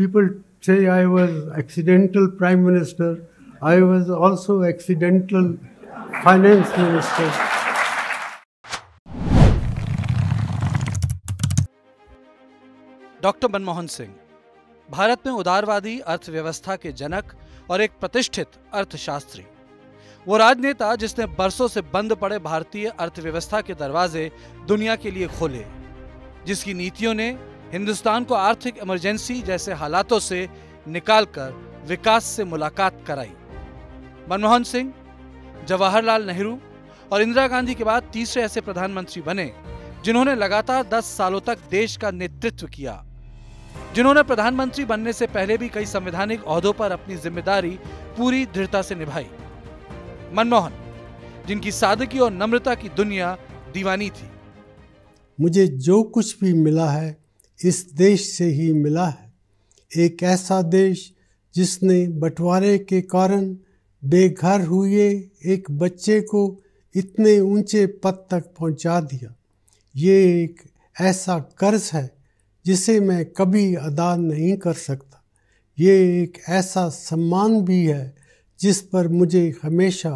People say I was accidental prime minister. I was also accidental finance minister. Doctor Manmohan Singh Bharat में उदारवादी अर्थव्यवस्था के जनक और एक प्रतिष्ठित अर्थशास्त्री। वो राजनेता जिसने बरसों से बंद पड़े भारतीय अर्थव्यवस्था के दरवाजे दुनिया के लिए खोले, जिसकी नीतियों ने हिंदुस्तान को आर्थिक इमरजेंसी जैसे हालातों से निकालकर विकास से मुलाकात कराई। मनमोहन सिंह जवाहरलाल नेहरू और इंदिरा गांधी के बाद तीसरे ऐसे प्रधानमंत्री बने जिन्होंने लगातार 10 सालों तक देश का नेतृत्व किया, जिन्होंने प्रधानमंत्री बनने से पहले भी कई संवैधानिक ओहदों पर अपनी जिम्मेदारी पूरी दृढ़ता से निभाई। मनमोहन, जिनकी सादगी और नम्रता की दुनिया दीवानी थी। मुझे जो कुछ भी मिला है इस देश से ही मिला है। एक ऐसा देश जिसने बंटवारे के कारण बेघर हुए एक बच्चे को इतने ऊंचे पद तक पहुंचा दिया। ये एक ऐसा कर्ज है जिसे मैं कभी अदा नहीं कर सकता। ये एक ऐसा सम्मान भी है जिस पर मुझे हमेशा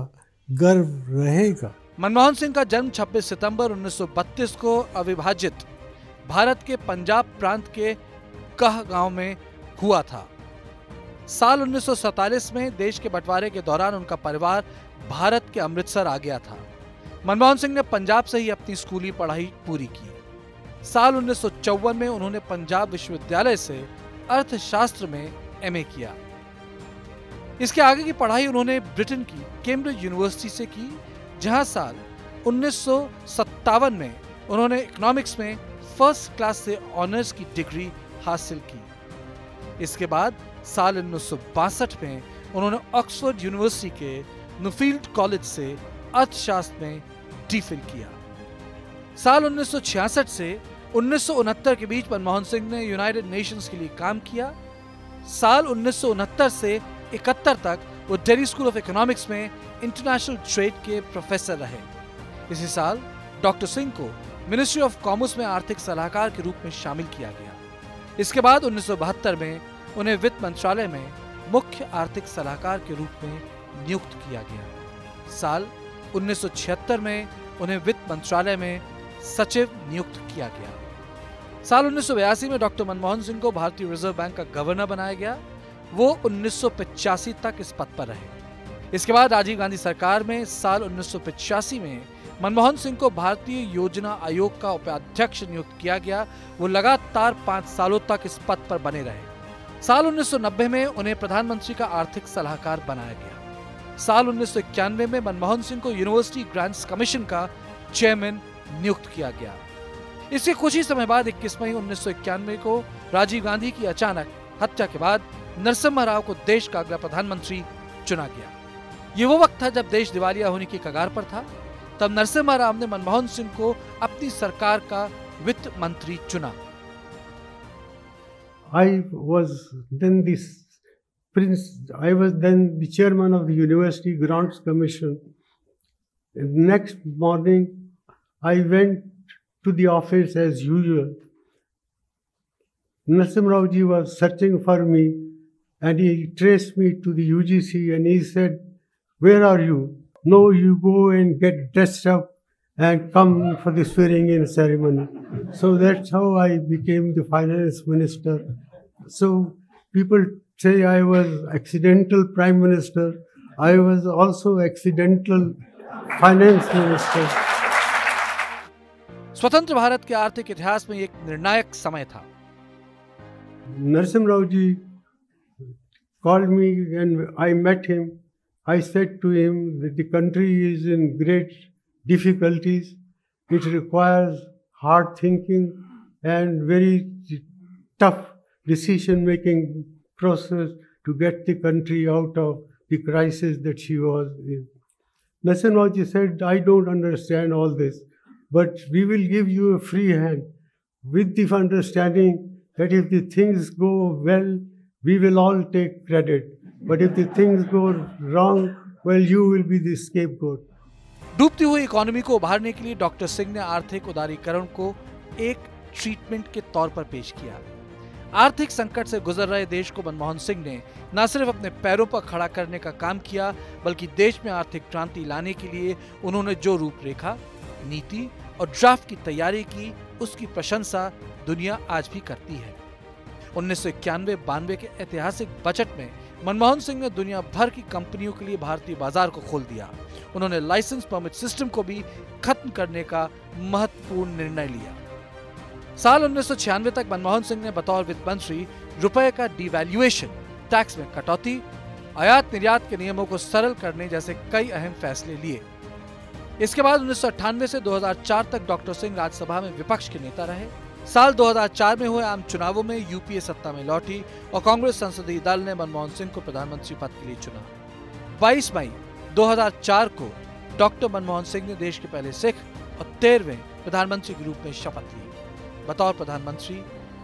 गर्व रहेगा। मनमोहन सिंह का जन्म 26 सितंबर 1932 को अविभाजित भारत के पंजाब प्रांत के कह गांव में हुआ था। साल 1947 में देश के बंटवारे के दौरान उनका परिवार भारत के अमृतसर आ गया था। मनमोहन सिंह ने पंजाब से ही अपनी स्कूली पढ़ाई पूरी की। साल 1954 में उन्होंने पंजाब विश्वविद्यालय से अर्थशास्त्र में एमए किया। इसके आगे की पढ़ाई उन्होंने ब्रिटेन की कैम्ब्रिज यूनिवर्सिटी से की, जहां साल 1957 में उन्होंने इकोनॉमिक्स में फर्स्ट क्लास से ऑनर्स की डिग्री हासिल की। इसके बाद साल 1962 में उन्होंने ऑक्सफोर्ड यूनिवर्सिटी के न्यूफील्ड कॉलेज से अर्थशास्त्र में डीफिल किया। साल 1966 से 1969 के बीच मनमोहन सिंह ने यूनाइटेड नेशंस के लिए काम किया। साल 1969 से 71 तक वो दिल्ली स्कूल ऑफ इकोनॉमिक्स में इंटरनेशनल ट्रेड के प्रोफेसर रहे। इसी साल डॉक्टर सिंह को मिनिस्ट्री ऑफ कॉमर्स में आर्थिक सलाहकार के रूप में शामिल किया गया। इसके बाद 1972 में उन्हें वित्त मंत्रालय में मुख्य आर्थिक सलाहकार के रूप में नियुक्त किया गया। साल 1976 में उन्हें वित्त मंत्रालय में सचिव नियुक्त किया गया। साल 1982 में डॉक्टर मनमोहन सिंह को भारतीय रिजर्व बैंक का गवर्नर बनाया गया। वो 1985 तक इस पद पर रहे। इसके बाद राजीव गांधी सरकार में साल 1985 में मनमोहन सिंह को भारतीय योजना आयोग का उपाध्यक्ष नियुक्त किया गया। वो लगातार 5 सालों तक इस पद पर बने रहे। साल 1990 में उन्हें प्रधानमंत्री का आर्थिक सलाहकार बनाया गया। साल 1991 में मनमोहन सिंह को यूनिवर्सिटी ग्रांट्स कमीशन का चेयरमैन नियुक्त किया गया। इसके कुछ ही समय बाद 21 मई 1991 को राजीव गांधी की अचानक हत्या के बाद नरसिम्हा राव को देश का अगला प्रधानमंत्री चुना गया। ये वो वक्त था जब देश दिवालिया होने की कगार पर था। तब नरसिम्हा राव ने मनमोहन सिंह को अपनी सरकार का वित्त मंत्री चुना। I was then the chairman of the University Grants Commission. The next morning, I went to the office as usual. Narasimha Rao ji was searching for me, and he traced me to the UGC, and he said, "Where are you?" "No, you go and get dressed up and come for the swearing-in ceremony." So that's how I became the finance minister. So people say I was accidental prime minister. I was also accidental finance minister. स्वतंत्र भारत के आर्थिक इतिहास में एक निर्णायक समय था। Narasimha Rao ji called me and I met him. I said to him that the country is in great difficulties. It requires hard thinking and very tough decision-making process to get the country out of the crisis that she was in. Narasimha Rao ji said, "I don't understand all this, but we will give you a free hand with the understanding that if the things go well, we will all take credit. But if the things go wrong, well, you will be the scapegoat." डूबती हुई economy को उभारने के लिए doctor Singh ने आर्थिक उदारीकरण को एक ट्रीटमेंट के तौर पर पेश किया। आर्थिक संकट से गुजर रहे देश को मनमोहन सिंह ने न सिर्फ अपने पैरों पर खड़ा करने का काम किया, बल्कि देश में आर्थिक क्रांति लाने के लिए उन्होंने जो रूपरेखा, नीति और ड्राफ्ट की तैयारी की, उसकी प्रशंसा दुनिया आज भी करती है। 1991-92 के ऐतिहासिक बजट में मनमोहन सिंह ने दुनिया भर की कंपनियों के लिए भारतीय बाजार को खोल दिया। उन्होंने लाइसेंस परमिट सिस्टम को भी खत्म करने का महत्वपूर्ण निर्णय लिया। साल 1996 तक मनमोहन सिंह ने बतौर वित्त मंत्री रुपए का डिवैल्यूएशन, टैक्स में कटौती, आयात निर्यात के नियमों को सरल करने जैसे कई अहम फैसले लिए। इसके बाद 1998 से 2004 तक डॉक्टर सिंह राज्यसभा में विपक्ष के नेता रहे। साल 2004 में हुए आम चुनावों में यूपीए सत्ता में लौटी और कांग्रेस संसदीय दल ने मनमोहन सिंह को प्रधानमंत्री पद के लिए चुना। 22 मई 2004 को डॉक्टर मनमोहन सिंह ने देश के पहले सिख और 13वें प्रधानमंत्री के रूप में शपथ ली। बतौर प्रधानमंत्री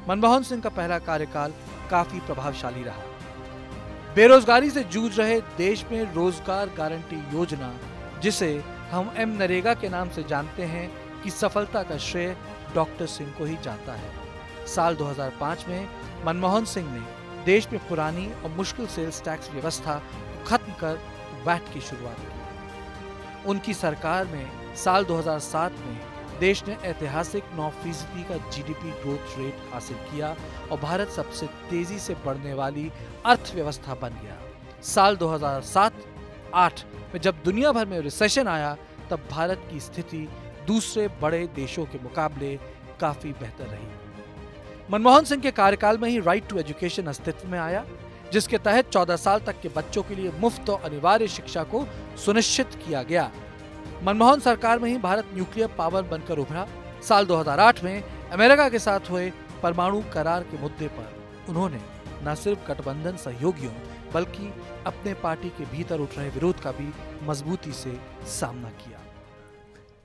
मनमोहन सिंह का पहला कार्यकाल काफी प्रभावशाली रहा। बेरोजगारी से जूझ रहे देश में रोजगार गारंटी योजना, जिसे हम मनरेगा के नाम से जानते हैं, की सफलता का श्रेय डॉक्टर सिंह को ही जाता है। साल 2005 में मनमोहन सिंह ने देश में पुरानी और मुश्किल सेल्स टैक्स व्यवस्था को खत्म कर वैट की शुरुआत की। उनकी सरकार में साल 2007 में देश ने ऐतिहासिक 9% का जीडीपी ग्रोथ रेट हासिल किया और भारत सबसे तेजी से बढ़ने वाली अर्थव्यवस्था बन गया। साल 2007-08 में जब दुनिया भर में रिसेशन आया, तब भारत की स्थिति दूसरे बड़े देशों के मुकाबले काफी बेहतर रही। मनमोहन सिंह के कार्यकाल में ही राइट टू एजुकेशन अस्तित्व में आया, जिसके तहत 14 साल तक के बच्चों के लिए मुफ्त और अनिवार्य शिक्षा को सुनिश्चित किया गया। मनमोहन सरकार में ही भारत न्यूक्लियर पावर बनकर उभरा। साल 2008 में अमेरिका के साथ हुए परमाणु करार के मुद्दे पर उन्होंने न सिर्फ गठबंधन सहयोगियों बल्कि अपने पार्टी के भीतर उठ रहे विरोध का भी मजबूती से सामना किया।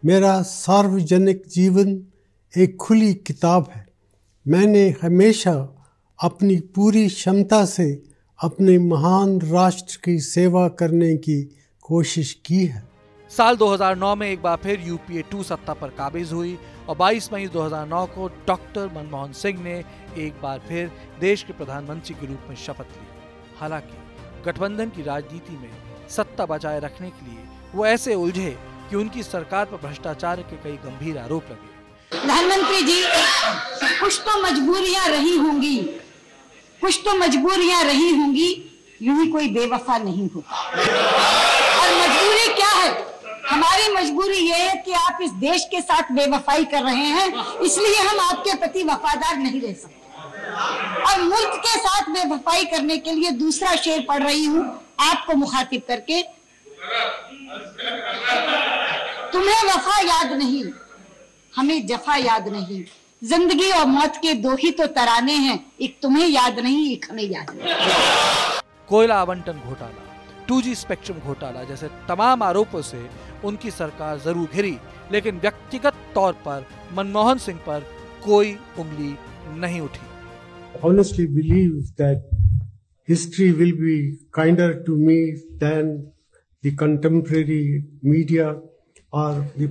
मेरा सार्वजनिक जीवन एक खुली किताब है। मैंने हमेशा अपनी पूरी क्षमता से अपने महान राष्ट्र की सेवा करने की कोशिश की है। साल 2009 में एक बार फिर यूपीए 2 सत्ता पर काबिज हुई और 22 मई 2009 को डॉक्टर मनमोहन सिंह ने एक बार फिर देश के प्रधानमंत्री के रूप में शपथ ली। हालांकि गठबंधन की राजनीति में सत्ता बचाए रखने के लिए वो ऐसे उलझे कि उनकी सरकार पर भ्रष्टाचार के कई गंभीर आरोप लगे। प्रधानमंत्री जी, कुछ तो मजबूरियां रही होंगी, यूं ही कोई बेवफा नहीं होता। और मजबूरी क्या है? हमारी मजबूरी ये है कि आप इस देश के साथ बेवफाई कर रहे हैं, इसलिए हम आपके प्रति वफादार नहीं रह सकते। और मुल्क के साथ बेवफाई करने के लिए दूसरा शेर पढ़ रही हूँ आपको मुखातिब करके। तुम्हें वफा याद नहीं, हमें जफा याद नहीं। जिंदगी और मौत के दो ही तो तराने हैं, एक तुम्हें याद नहीं, एक हमें याद नहीं। कोयला आवंटन घोटाला, 2G स्पेक्ट्रम घोटाला जैसे तमाम आरोपों से उनकी सरकार जरूर घिरी, लेकिन व्यक्तिगत तौर पर मनमोहन सिंह पर कोई उंगली नहीं उठी। Honestly believe that history will be kinder to me than the contemporary media or the